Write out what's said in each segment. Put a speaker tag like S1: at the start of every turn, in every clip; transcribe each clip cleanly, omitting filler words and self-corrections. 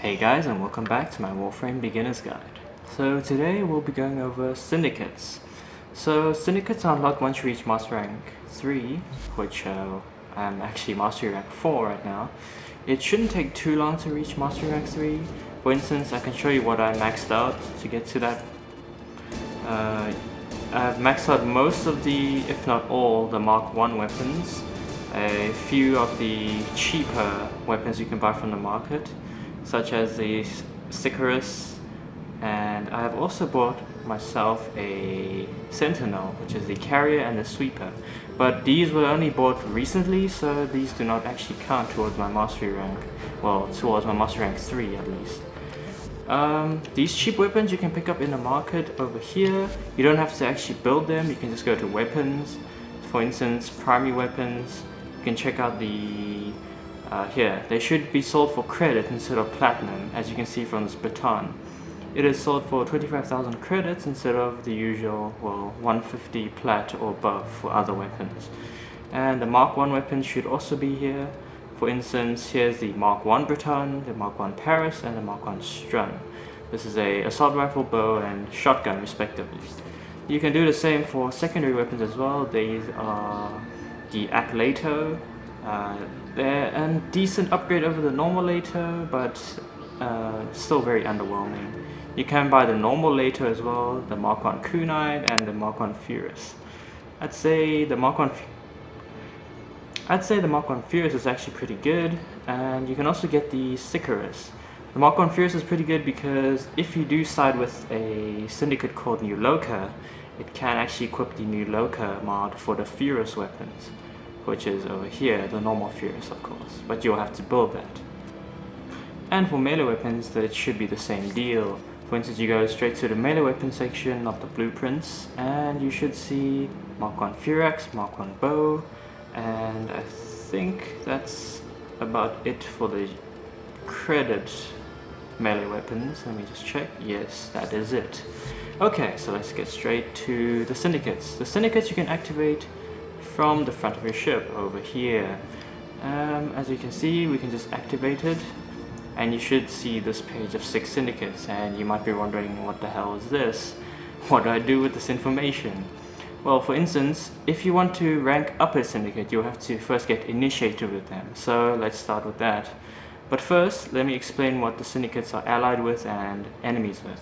S1: Hey guys, and welcome back to my Warframe Beginner's Guide. So today we'll be going over Syndicates. So Syndicates are unlocked once you reach Master Rank 3, which I'm actually Mastery Rank 4 right now. It shouldn't take too long to reach Mastery Rank 3. For instance, I can show you what I maxed out to get to that. I've maxed out most of the, if not all, the Mark 1 weapons. A few of the cheaper weapons you can buy from the market, such as the Syndicates, and I have also bought myself a Sentinel, which is the carrier and the sweeper. But these were only bought recently, so these do not actually count towards my mastery rank. Well, towards my mastery rank 3 at least. These cheap weapons you can pick up in the market over here. You don't have to actually build them, you can just go to weapons. For instance, primary weapons, you can check out the here. They should be sold for credit instead of platinum, as you can see from this baton. It is sold for 25,000 credits instead of the usual, well, 150 plat or above for other weapons. And the Mark 1 weapons should also be here. For instance, here's the Mark 1 baton, the Mark 1 Paris, and the Mark 1 Strun. This is a assault rifle, bow, and shotgun respectively. You can do the same for secondary weapons as well. These are the Aclato. They're a decent upgrade over the normal Lato, but still very underwhelming. You can buy the normal Lato as well, the Mark 1 Kunite and the Mark 1 Furious. I'd say the Mark 1 Furious is actually pretty good, and you can also get the Syndicates. The Mark 1 Furious is pretty good because if you do side with a syndicate called New Loka, it can actually equip the New Loka mod for the Furious weapons, which is over here, the normal Furious of course, but you'll have to build that. And for melee weapons, that should be the same deal. For instance, you go straight to the melee weapon section of the blueprints, and you should see Mark 1 Furax, Mark 1 Bow, and I think that's about it for the credit melee weapons. Let me just check. Yes, that is it. Okay, so let's get straight to the Syndicates. The Syndicates you can activate from the front of your ship over here. As you can see, we can just activate it, and you should see this page of 6 syndicates, and you might be wondering, what the hell is this? What do I do with this information? Well, for instance, if you want to rank up a syndicate, you'll have to first get initiated with them, so let's start with that. But first, let me explain what the syndicates are allied with and enemies with.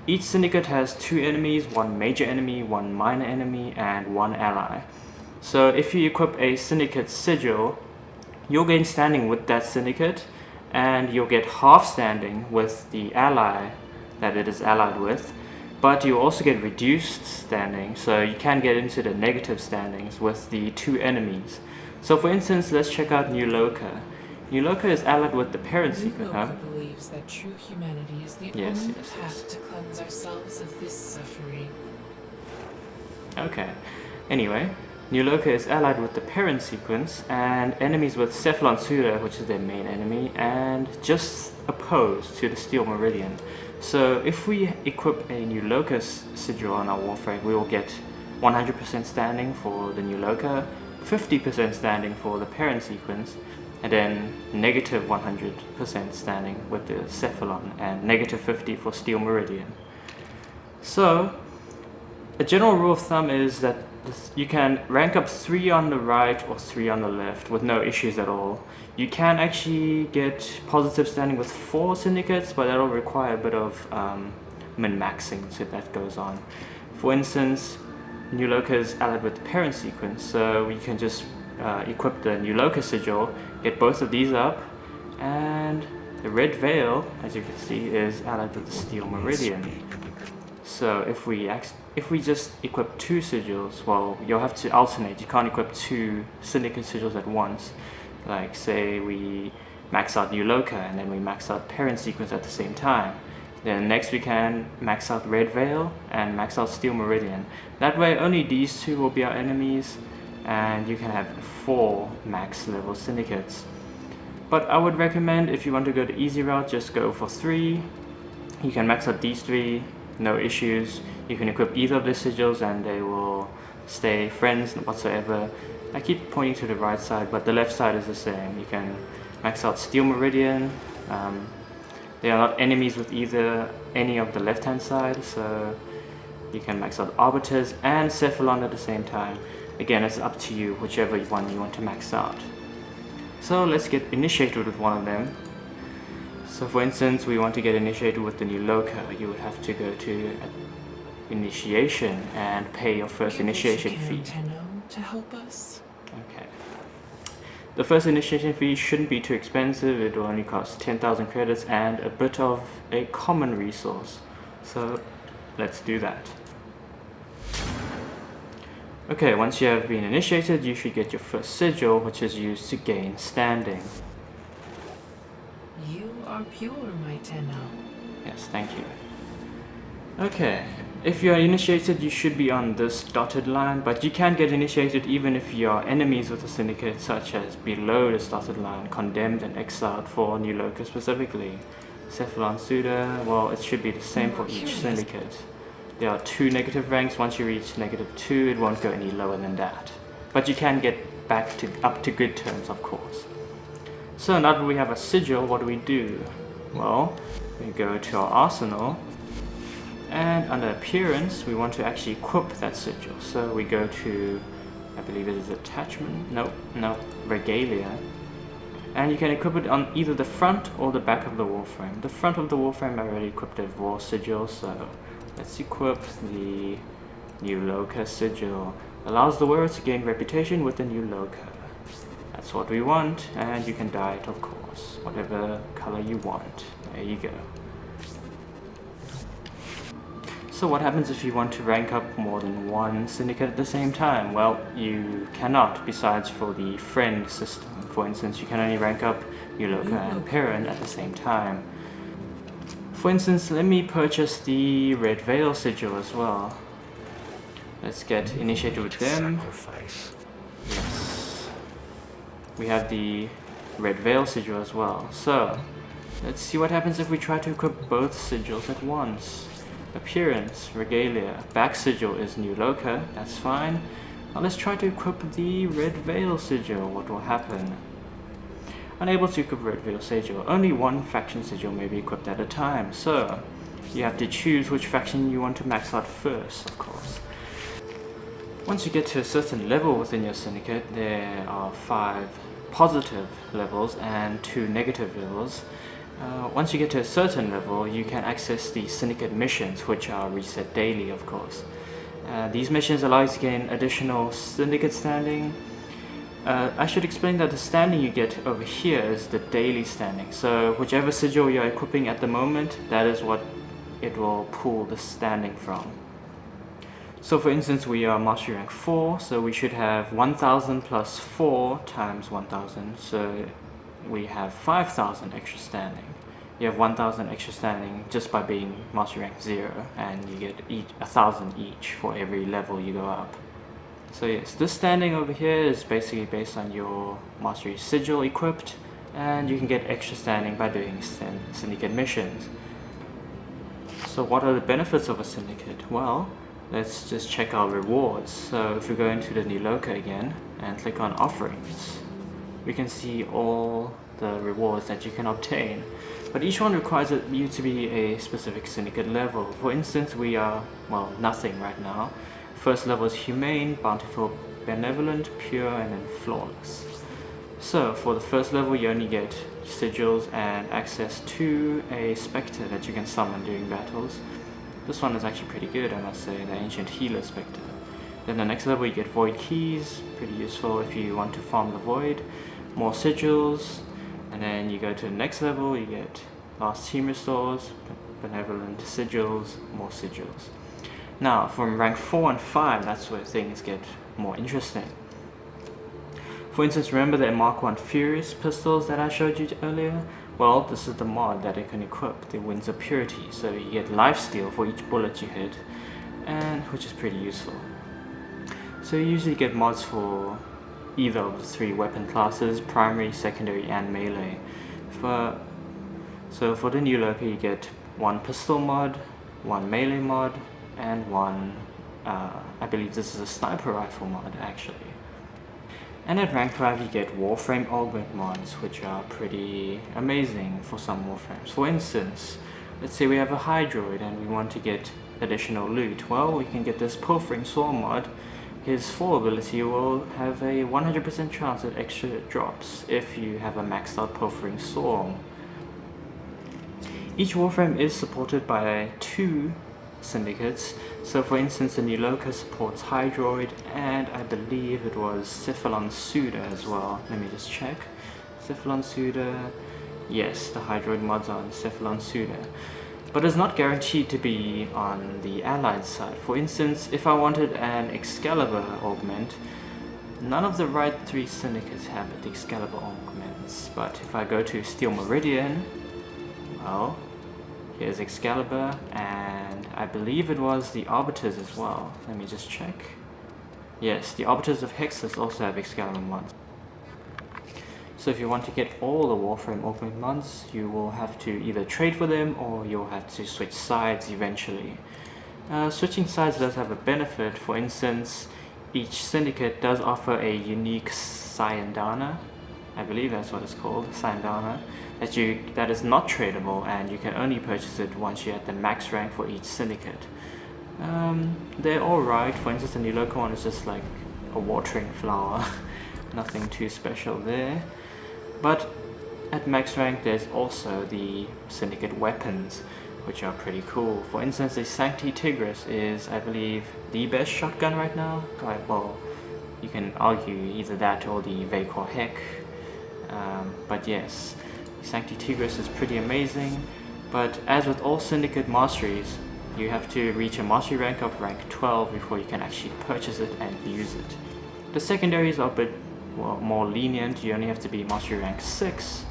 S1: Each syndicate has 2 enemies, 1 major enemy, 1 minor enemy, and 1 ally. So if you equip a syndicate sigil, you'll gain standing with that syndicate, and you'll get half standing with the ally that it is allied with, but you also get reduced standing, so you can get into the negative standings with the 2 enemies. So for instance, let's check out New Loka. New Loka is allied with the parent secret, huh?
S2: Believes that true humanity is the only path to cleanse ourselves of this suffering.
S1: Okay. Anyway, New Loka is allied with the parent sequence and enemies with Cephalon Suda, which is their main enemy, and just opposed to the Steel Meridian. So if we equip a New Loka sigil on our Warframe, we will get 100% standing for the New Loka, 50% standing for the parent sequence, and then negative 100% standing with the Cephalon, and negative 50 for Steel Meridian. So a general rule of thumb is that you can rank up 3 on the right or 3 on the left with no issues at all. You can actually get positive standing with 4 syndicates, but that'll require a bit of min-maxing so that goes on. For instance, New Loka is allied with the parent sequence, so we can just equip the New Loka sigil, get both of these up, and the Red Veil, as you can see, is allied with the Steel Meridian. So if we just equip 2 sigils, well, you'll have to alternate. You can't equip 2 syndicate sigils at once. Like say we max out New Loka and then we max out parent sequence at the same time. Then next we can max out Red Veil and max out Steel Meridian. That way only these 2 will be our enemies, and you can have 4 max level syndicates. But I would recommend, if you want to go the easy route, just go for 3. You can max out these 3. No issues. You can equip either of the sigils and they will stay friends whatsoever. I keep pointing to the right side, but the left side is the same. You can max out Steel Meridian, They are not enemies with either any of the left hand side, so you can max out Arbiters and Cephalon at the same time. Again, it's up to you, whichever one you want to max out. So let's get initiated with one of them. So for instance, we want to get initiated with the new Loka. You would have to go to initiation and pay your first initiation fee.
S2: To help us.
S1: Okay. The first initiation fee shouldn't be too expensive. It will only cost 10,000 credits and a bit of a common resource. So let's do that. Okay, once you have been initiated, you should get your first sigil, which is used to gain standing.
S2: You are pure, my Tenno.
S1: Yes, thank you. Okay, if you are initiated, you should be on this dotted line, but you can get initiated even if you are enemies with the Syndicate, such as below this dotted line, condemned and exiled for New Loka specifically. Cephalon Suda, well, it should be the same for each Syndicate. There are 2 negative ranks. Once you reach -2, it won't go any lower than that. But you can get up to good terms, of course. So now that we have a sigil, what do we do? Well, we go to our arsenal, and under appearance, we want to actually equip that sigil. So we go to, I believe it is attachment, no, regalia. And you can equip it on either the front or the back of the Warframe. The front of the Warframe I already equipped a War sigil, so let's equip the new Loka sigil. Allows the wearer to gain reputation with the new Loka. That's what we want, and you can dye it, of course, whatever color you want. There you go. So what happens if you want to rank up more than one syndicate at the same time? Well, you cannot, besides for the friend system. For instance, you can only rank up New Loka and Perrin at the same time. For instance, let me purchase the Red Veil sigil as well. Let's get initiated with them. Yes. We have the Red Veil sigil as well. So, let's see what happens if we try to equip both sigils at once. Appearance, Regalia, back sigil is New Loka, that's fine. Now let's try to equip the Red Veil sigil. What will happen? Unable to equip Red Veil sigil. Only one faction sigil may be equipped at a time, so you have to choose which faction you want to max out first, of course. Once you get to a certain level within your syndicate, there are 5 positive levels and 2 negative levels. Once you get to a certain level, you can access the syndicate missions, which are reset daily, of course. These missions allow you to gain additional syndicate standing. I should explain that the standing you get over here is the daily standing. So whichever sigil you're equipping at the moment, that is what it will pull the standing from. So for instance, we are mastery rank 4, so we should have 1000 plus 4 times 1000, so we have 5000 extra standing. You have 1000 extra standing just by being mastery rank 0, and you get 1000 each for every level you go up. So yes, this standing over here is basically based on your mastery sigil equipped, and you can get extra standing by doing syndicate missions. So what are the benefits of a syndicate? Well, let's just check our rewards. So if we go into the New Loka again and click on offerings, we can see all the rewards that you can obtain. But each one requires you to be a specific syndicate level. For instance, we are, well, nothing right now. First level is humane, bountiful, benevolent, pure, and then flawless. So for the first level, you only get sigils and access to a spectre that you can summon during battles. This one is actually pretty good, I must say, the Ancient Healer Spectre. Then the next level you get Void Keys, pretty useful if you want to farm the Void. More sigils, and then you go to the next level, you get Last Team Restores, Benevolent Sigils, more sigils. Now, from rank 4 and 5, that's where things get more interesting. For instance, remember the Mark 1 Furious pistols that I showed you earlier? Well, this is the mod that it can equip, the Winds of Purity. So you get lifesteal for each bullet you hit, and which is pretty useful. So you usually get mods for either of the 3 weapon classes, primary, secondary, and melee. So for the New Loka, you get 1 pistol mod, 1 melee mod, and 1, I believe this is a sniper rifle mod actually. And at rank 5 you get Warframe augment mods, which are pretty amazing for some Warframes. For instance, let's say we have a Hydroid and we want to get additional loot. Well, we can get this Pilfering Swarm mod. His fall ability will have a 100% chance at extra drops if you have a maxed out Pilfering Swarm. Each Warframe is supported by 2 syndicates. So for instance, the new Loka supports Hydroid, and I believe it was Cephalon Suda as well. Let me just check. Cephalon Suda. Yes, the Hydroid mods are on Cephalon Suda. But it's not guaranteed to be on the allied side. For instance, if I wanted an Excalibur augment, none of the right 3 syndicates have the Excalibur augments. But if I go to Steel Meridian, well, here's Excalibur, and I believe it was the Arbiters as well. Let me just check. Yes, the Arbiters of Hexus also have Excalibur mods. So if you want to get all the Warframe augment mods, you will have to either trade for them or you'll have to switch sides eventually. Switching sides does have a benefit. For instance, each syndicate does offer a unique Syndana, I believe that's what it's called, Syndana, that is not tradable, and you can only purchase it once you're at the max rank for each syndicate. They're alright. For instance, the new Loka one is just like a watering flower. Nothing too special there. But at max rank there's also the syndicate weapons, which are pretty cool. For instance, the Sancti Tigris is, I believe, the best shotgun right now. Well, you can argue either that or the Vacor Heck. But yes, the Sancti Tigris is pretty amazing. But as with all syndicate masteries, you have to reach a mastery rank of rank 12 before you can actually purchase it and use it. The secondaries are a bit more lenient. You only have to be mastery rank 6.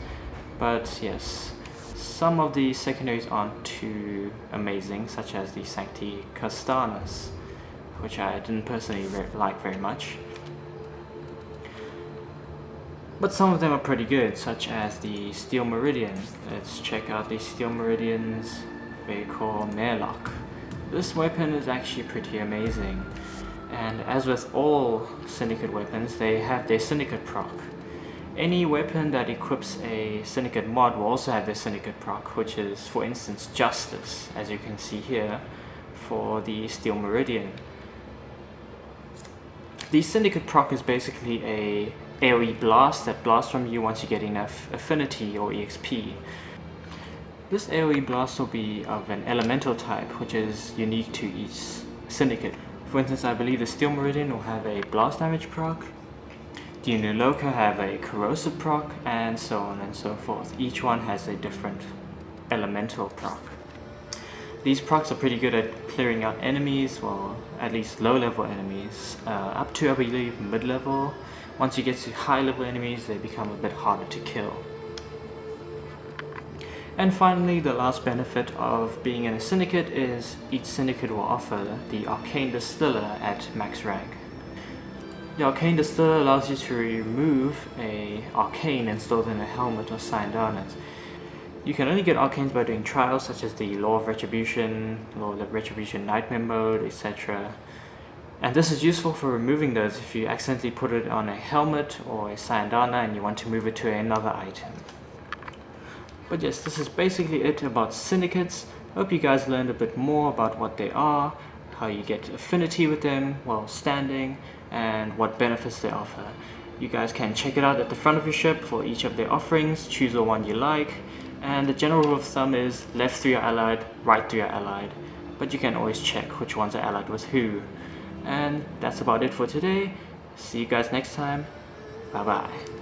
S1: But yes, some of the secondaries aren't too amazing, such as the Sancti Castanas, which I didn't personally like very much. But some of them are pretty good, such as the Steel Meridian. Let's check out the Steel Meridian's Vacor Merlock. This weapon is actually pretty amazing. And as with all syndicate weapons, they have their syndicate proc. Any weapon that equips a syndicate mod will also have their syndicate proc, which is, for instance, Justice, as you can see here, for the Steel Meridian. The syndicate proc is basically a AoE blast that blasts from you once you get enough affinity or EXP. This AoE blast will be of an elemental type, which is unique to each syndicate. For instance, I believe the Steel Meridian will have a blast damage proc, the new Loka have a corrosive proc, and so on and so forth. Each one has a different elemental proc. These procs are pretty good at clearing out enemies, well, at least low level enemies, up to, I believe, mid level. Once you get to high level enemies, they become a bit harder to kill. And finally, the last benefit of being in a syndicate is each syndicate will offer the Arcane Distiller at max rank. The Arcane Distiller allows you to remove a arcane installed in a helmet or Syndanas. You can only get arcanes by doing trials such as the Law of Retribution Nightmare Mode, etc. And this is useful for removing those if you accidentally put it on a helmet or a Syndana and you want to move it to another item. But yes, this is basically it about syndicates. Hope you guys learned a bit more about what they are, how you get affinity with them while standing, and what benefits they offer. You guys can check it out at the front of your ship for each of their offerings, choose the one you like, and the general rule of thumb is left 3 are allied, right 3 are allied, but you can always check which ones are allied with who. And that's about it for today. See you guys next time. Bye bye.